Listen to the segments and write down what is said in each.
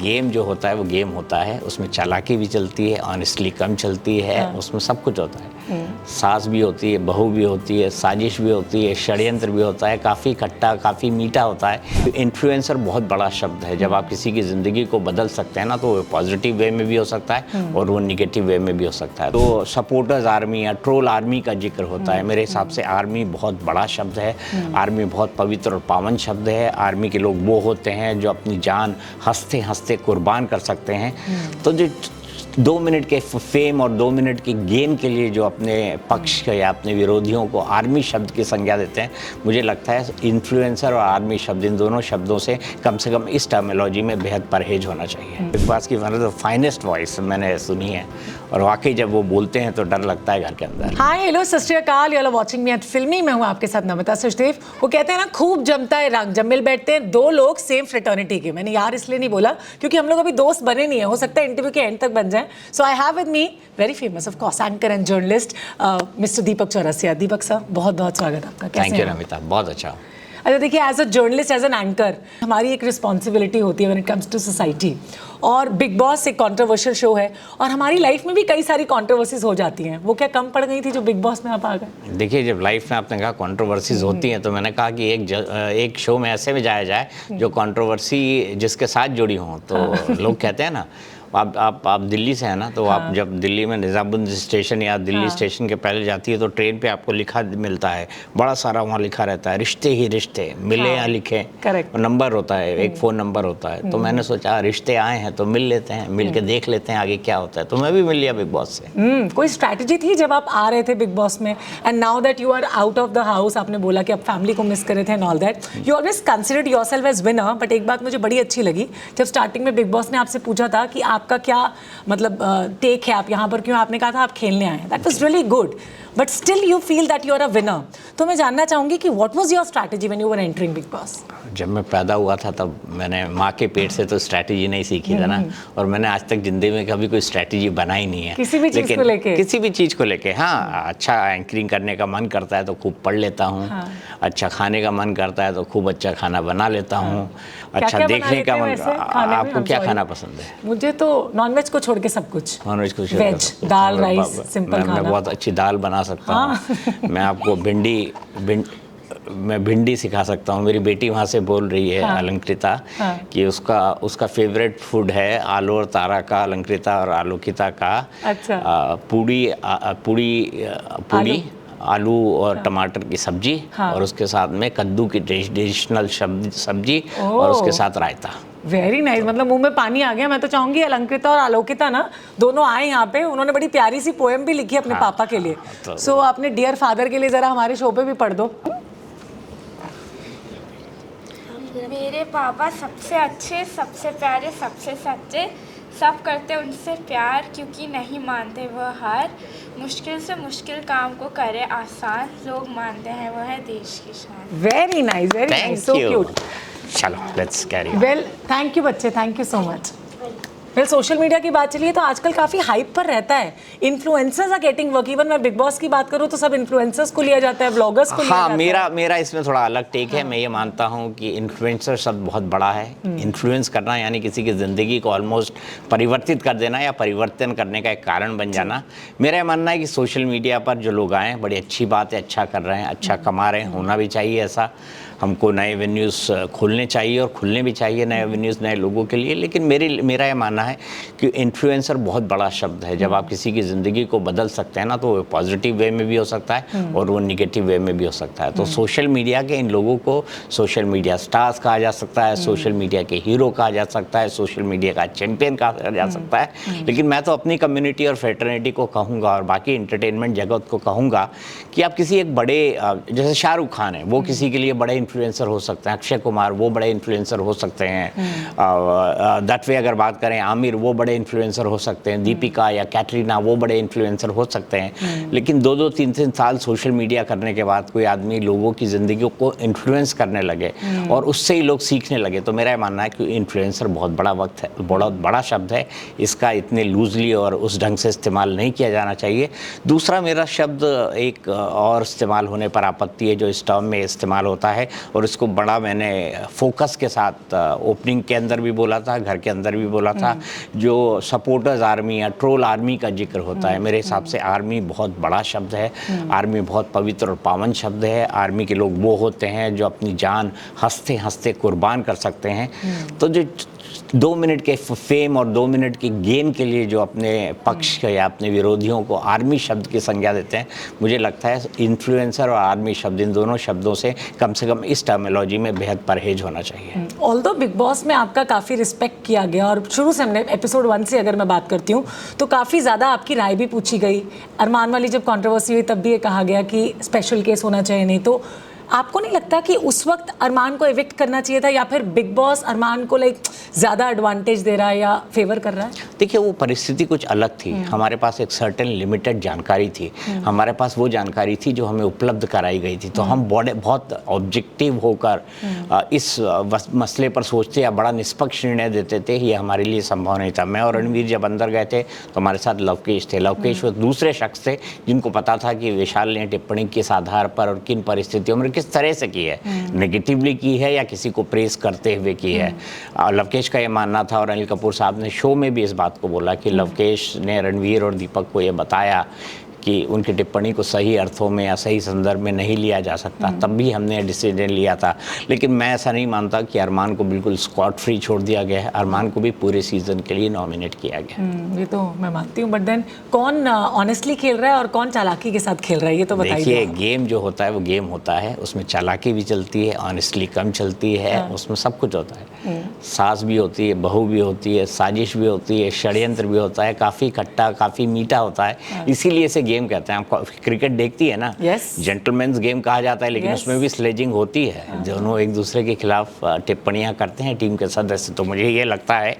Game जो होता है वो गेम होता है, उसमें चालाकी भी चलती है, ऑनेस्टली कम चलती है, उसमें सब कुछ होता है। सास भी होती है, बहू भी होती है, साजिश भी होती है, षड्यंत्र भी होता है, काफ़ी खट्टा काफ़ी मीठा होता है। इन्फ्लुएंसर बहुत बड़ा शब्द है। जब आप किसी की ज़िंदगी को बदल सकते हैं ना, तो वो पॉजिटिव वे में भी हो सकता है और वो निगेटिव वे में भी हो सकता है। तो सपोर्टर्स आर्मी या ट्रोल आर्मी का जिक्र होता है। मेरे हिसाब से आर्मी बहुत बड़ा शब्द है। आर्मी बहुत पवित्र और पावन शब्द है। आर्मी के लोग वो होते हैं जो अपनी जान हंसते हंसते कुर्बान कर सकते हैं। तो जो 2 मिनट के फेम और 2 मिनट की गेम के लिए जो अपने पक्ष या अपने विरोधियों को आर्मी शब्द की संज्ञा देते हैं, मुझे लगता है इन्फ्लुएंसर और आर्मी शब्द, इन दोनों शब्दों से कम इस टर्मिनोलॉजी में बेहद परहेज होना चाहिए। बिग बॉस की one of the finest voice मैंने सुनी है और वाकई जब वो बोलते हैं तो डर लगता है घर के अंदर। Hi hello Sat Shri Akal, you are watching me at Filmy. मैं हूँ आपके साथ नमिता सचदेव। वो कहते हैं ना, खूब जमता है रंग जब मिल बैठते हैं दो लोग सेम फ्रेटर्निटी के। मैंने यार इसलिए नहीं बोला क्योंकि हम लोग अभी दोस्त बने नहीं है, हो सकता है इंटरव्यू के एंड तक बन जाए। So I have with me very famous of course anchor and journalist mister Deepak Chaurasia. Deepak sir, बहुत बहुत स्वागत आपका। थैंक यू नमिता, बहुत अच्छा। अच्छा देखिए, as a journalist, as an anchor, हमारी एक रिस्पॉन्सिबिलिटी होती है when it comes to society. और बिग बॉस एक कंट्रोवर्शियल शो है और हमारी लाइफ में भी कई सारी कंट्रोवर्सीज हो जाती हैं। वो क्या कम पड़ गई थी जो बिग बॉस में आप आ गए? देखिए, जब लाइफ में आपने कहा कंट्रोवर्सीज होती हैं, तो मैंने कहा कि एक शो में ऐसे में जाया जाए जो कंट्रोवर्सी जिसके साथ जुड़ी हों। तो लोग कहते हैं ना, आप दिल्ली से हैं ना, तो आप जब दिल्ली में निज़ामुद्दीन स्टेशन या दिल्ली स्टेशन के पहले जाती है तो ट्रेन पे आपको लिखा मिलता है, बड़ा सारा वहाँ लिखा रहता है, रिश्ते ही रिश्ते, मिले या लिखे। करेक्ट। नंबर होता है, एक फ़ोन नंबर होता है। तो मैंने सोचा रिश्ते आए हैं तो मिल लेते हैं, मिल के देख लेते हैं आगे क्या होता है। तो मैं भी मिल लिया बिग बॉस से। कोई स्ट्रैटेजी थी जब आप आ रहे थे बिग बॉस में, and now that you are out of the house? आपने बोला कि आप फैमिली को मिस कर रहे थे and all that, you always considered yourself as winner. But एक बात मुझे बड़ी अच्छी लगी, जब स्टार्टिंग में बिग बॉस ने आपसे पूछा था कि आपका क्या मतलब टेक है, आप यहाँ पर क्यों, आपने कहा था आप खेलने आए हैं। That was really good, but still you feel that you are a winner. तो मैं जानना चाहूंगी कि what was your strategy when you were entering Bigg Boss? जब मैं पैदा हुआ था तब मैंने माँ के पेट से तो स्ट्रैटेजी नहीं सीखी था ना, और मैंने आज तक जिंदगी में कभी कोई स्ट्रैटेजी बनाई नहीं है किसी भी चीज़ को लेके। किसी भी चीज़ को लेके। हाँ, अच्छा एंकरिंग करने का मन करता है तो खूब पढ़ लेता हूँ। अच्छा खाने का मन करता है तो खूब अच्छा खाना बना लेता हूँ। अच्छा देखने का मन। आपको क्या खाना पसंद है? मुझे तो नॉनवेज को छोड़ के सब कुछ। नॉनवेज को वेज, दाल, राइस, सिंपल खाना। मैं बहुत अच्छी दाल बना सकता हूँ। मैं आपको भिंडी सिखा सकता हूँ। मेरी बेटी वहाँ से बोल रही है, अलंकृता, कि उसका फेवरेट फूड है आलू और तारा का, अलंकृता और आलोकिता का। अच्छा। पूड़ी आलू और टमाटर की सब्जी, और उसके साथ में कद्दू की ट्रेडिशनल सब्जी, और उसके साथ रायता। Very nice. मतलब मुंह में पानी आ गया। मैं तो चाहूंगी अलंकृता और आलोकिता ना दोनों आए यहाँ पे। उन्होंने बड़ी प्यारी सी पोएम भी लिखी अपने पापा के लिए। सो अपने डियर फादर के लिए जरा हमारे शो पे भी पढ़ दो। मेरे पापा सबसे अच्छे, सबसे प्यारे, सबसे सच्चे, सब करते उनसे प्यार क्योंकि नहीं मानते वह हार, मुश्किल से मुश्किल काम को करे आसान, लोग मानते हैं वह है देश की शान। Very nice, very nice, so cute. चलो let's carry on. Well thank you बच्चे, thank you so much. Well social media की बात चलिए तो आजकल काफ़ी हाइप पर रहता है। Influencers are getting work. Even मैं बिग बॉस की बात करूँ तो सब इन्फ्लुएंसर्स को लिया जाता है, व्लॉगर्स को लिया जाता है। मेरा इसमें थोड़ा अलग टेक है। मैं ये मानता हूँ कि इन्फ्लुएंसर शब्द बहुत बड़ा है। इन्फ्लुएंस करना यानी किसी की ज़िंदगी को ऑलमोस्ट परिवर्तित कर देना या परिवर्तन करने का एक कारण बन जाना। मेरा ये मानना है कि सोशल मीडिया पर जो लोग आए बड़ी अच्छी बात है, अच्छा कर रहे हैं, अच्छा कमा रहे हैं, होना भी चाहिए ऐसा। हमको नए वेन्यूज़ खोलने चाहिए और खुलने भी चाहिए नए वेन्यूज़ नए लोगों के लिए। लेकिन मेरा ये मानना है कि इन्फ्लुएंसर बहुत बड़ा शब्द है। जब आप किसी की ज़िंदगी को बदल सकते हैं ना, तो वो पॉजिटिव वे में भी हो सकता है और वो निगेटिव वे में भी हो सकता है। तो सोशल मीडिया के इन लोगों को सोशल मीडिया स्टार्स कहा जा सकता है, सोशल मीडिया के हीरो कहा जा सकता है, सोशल मीडिया का चैंपियन कहा जा सकता है। लेकिन मैं तो अपनी कम्युनिटी और फ्रेटर्निटी को कहूँगा और बाकी इंटरटेनमेंट जगत को कहूँगा कि आप किसी एक बड़े, जैसे शाहरुख खान है, वो किसी के लिए बड़े इन्फ्लुएंसर हो सकते हैं। अक्षय कुमार वो बड़े इन्फ्लुएंसर हो सकते हैं। दैट वे अगर बात करें, आमिर वो बड़े इन्फ्लुएंसर हो सकते हैं। दीपिका या कैटरीना वो बड़े इन्फ्लुएंसर हो सकते हैं। लेकिन 2-2, 3-3 साल सोशल मीडिया करने के बाद कोई आदमी लोगों की ज़िंदगी को इन्फ्लुएंस करने लगे और उससे ही लोग सीखने लगे, तो मेरा मानना है कि इन्फ्लुएंसर बहुत बड़ा वक्त है, बहुत बड़ा शब्द है। इसका इतने लूजली और उस ढंग से इस्तेमाल नहीं किया जाना चाहिए। दूसरा मेरा शब्द एक और इस्तेमाल होने पर आपत्ति है जो इस टर्म में इस्तेमाल होता है, और उसको बड़ा मैंने फोकस के साथ ओपनिंग के अंदर भी बोला था, घर के अंदर भी बोला था। जो सपोर्टर्स आर्मी या ट्रोल आर्मी का जिक्र होता है, मेरे हिसाब से आर्मी बहुत बड़ा शब्द है, आर्मी बहुत पवित्र और पावन शब्द है। आर्मी के लोग वो होते हैं जो अपनी जान हंसते हंसते कुर्बान कर सकते हैं। तो जो 2 मिनट के फेम और 2 मिनट की गेन के लिए जो अपने पक्ष या अपने विरोधियों को आर्मी शब्द की संज्ञा देते हैं, मुझे लगता है इन्फ्लुएंसर और आर्मी शब्द, इन दोनों शब्दों से कम इस टर्मिनोलॉजी में बेहद परहेज होना चाहिए। ऑल्दो बिग बॉस में आपका काफ़ी रिस्पेक्ट किया गया और शुरू से हमने एपिसोड 1 से अगर मैं बात करती हूँ तो काफ़ी ज़्यादा आपकी राय भी पूछी गई। अरमान वाली जब कंट्रोवर्सी हुई तब भी ये कहा गया कि स्पेशल केस होना चाहिए, नहीं तो आपको नहीं लगता कि उस वक्त अरमान को एविक्ट करना चाहिए था, या फिर बिग बॉस अरमान को ज़्यादा एडवांटेज दे रहा है या फेवर कर रहा है? देखिए, वो परिस्थिति कुछ अलग थी। हमारे पास एक सर्टेन लिमिटेड जानकारी थी, हमारे पास वो जानकारी थी जो हमें उपलब्ध कराई गई थी। तो हम बहुत ऑब्जेक्टिव होकर इस मसले पर सोचते या बड़ा निष्पक्ष निर्णय देते थे, ये हमारे लिए संभव नहीं था। मैं और रणवीर जब अंदर गए थे तो हमारे साथ लवकेश थे। लवकेश वो दूसरे शख्स थे जिनको पता था कि विशाल ने टिप्पणी किस आधार पर और किन परिस्थितियों में किस तरह से की है, नेगेटिवली की है या किसी को प्रेस करते हुए की है। लवकेश का ये मानना था, और अनिल कपूर साहब ने शो में भी इस बात को बोला कि लवकेश ने रणवीर और दीपक को ये बताया कि उनकी टिप्पणी को सही अर्थों में या सही संदर्भ में नहीं लिया जा सकता, तब भी हमने डिसीजन लिया था। लेकिन मैं ऐसा नहीं मानता कि अरमान को बिल्कुल स्कॉट फ्री छोड़ दिया गया है। अरमान को भी पूरे सीजन के लिए नॉमिनेट किया गया। ये तो मैं मानती हूँ, बट देन कौन ऑनेस्टली खेल रहा है और कौन चालाकी के साथ खेल रहा है, ये तो बताइए। देखिए, गेम जो होता है वो गेम होता है, उसमें चालाकी भी चलती है, ऑनेस्टली कम चलती है, उसमें सब कुछ होता है। सास भी होती है, बहू भी होती है, साजिश भी होती है, षड्यंत्र भी होता है, काफ़ी खट्टा काफ़ी मीठा होता है। इसीलिए इसे गेम कहते हैं। आप क्रिकेट देखती है ना, जेंटलमैन्स गेम कहा जाता है, लेकिन उसमें भी स्लेजिंग होती है। दोनों एक दूसरे के खिलाफ टिप्पणियां करते हैं टीम के सदस्य। तो मुझे ये लगता है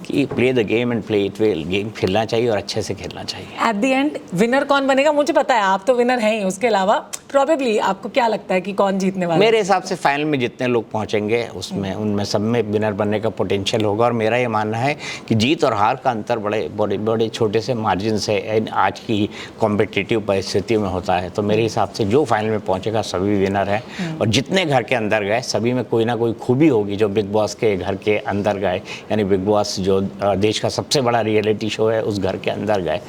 कि play the game and play it well. Game खेलना चाहिए और अच्छे से खेलना चाहिए। एट द एंड विनर कौन बनेगा मुझे पता है, आप तो विनर हैं ही। उसके अलावा प्रोबेबली आपको क्या लगता है कि कौन जीतने वाला है? मेरे हिसाब से फाइनल में जितने लोग पहुंचेंगे उसमें उनमें सब में विनर बनने का पोटेंशियल होगा। और मेरा ये मानना है कि जीत और हार का अंतर बड़े छोटे से मार्जिन से आज की कॉम्पिटिटिव परिस्थितियों में होता है। तो मेरे हिसाब से जो फाइनल में पहुंचेगा सभी विनर है। और जितने घर के अंदर गए सभी में कोई ना कोई खूबी होगी जो बिग बॉस के घर के अंदर गए, यानी बिग बॉस जो देश का सबसे बड़ा रियलिटी शो है उस घर के अंदर गए,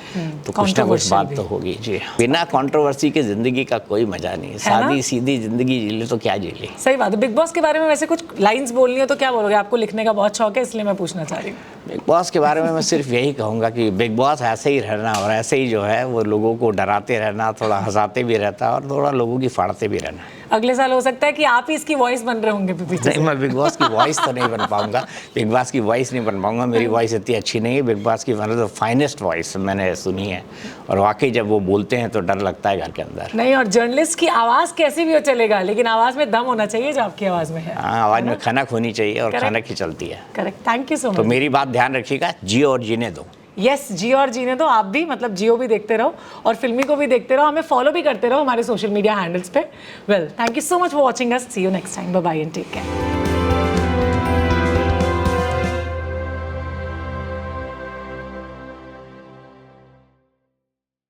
तो कुछ ना कुछ बात तो होगी। जी, बिना कंट्रोवर्सी के जिंदगी का कोई मजा नहीं। सादी सीधी जिंदगी जी ले तो क्या जी ले। सही बात है। बिग बॉस के बारे में वैसे कुछ लाइंस बोलनी हो तो क्या बोलोगे? आपको लिखने का बहुत शौक है, इसलिए मैं पूछना चाह रही हूँ। बिग बॉस के बारे में मैं सिर्फ यही कहूँगा कि बिग बॉस ऐसे ही रहना और ऐसे ही जो है वो लोगों को डराते रहना, थोड़ा हंसाते भी रहता और थोड़ा लोगों की फाड़ते भी रहना। अगले साल हो सकता है कि आप ही इसकी वॉइस बन रहे होंगे पीछे। नहीं, मैं बिग बॉस की वॉइस तो नहीं बन पाऊंगा। बिग बॉस की वॉइस नहीं बन पाऊंगा, मेरी वॉइस इतनी अच्छी नहीं है। बिग बॉस की one of the finest voice मैंने सुनी है, और वाकई जब वो बोलते हैं तो डर लगता है घर के अंदर। नहीं, और जर्नलिस्ट की आवाज़ कैसी भी हो चलेगा, लेकिन आवाज़ में दम होना चाहिए जो आपकी आवाज़ में है। हाँ, आवाज़ में खनक होनी चाहिए और खनक ही चलती है। Correct, thank you so much. तो मेरी बात ध्यान रखिएगा, जियो और जीने दो। यस, जियो और जीने दो। आप भी मतलब जियो भी देखते रहो और फिल्मी को भी देखते रहो, हमें फॉलो भी करते रहो हमारे सोशल मीडिया हैंडल्स पे। Well, thank you so much for watching us. See you next time. Bye bye and take care.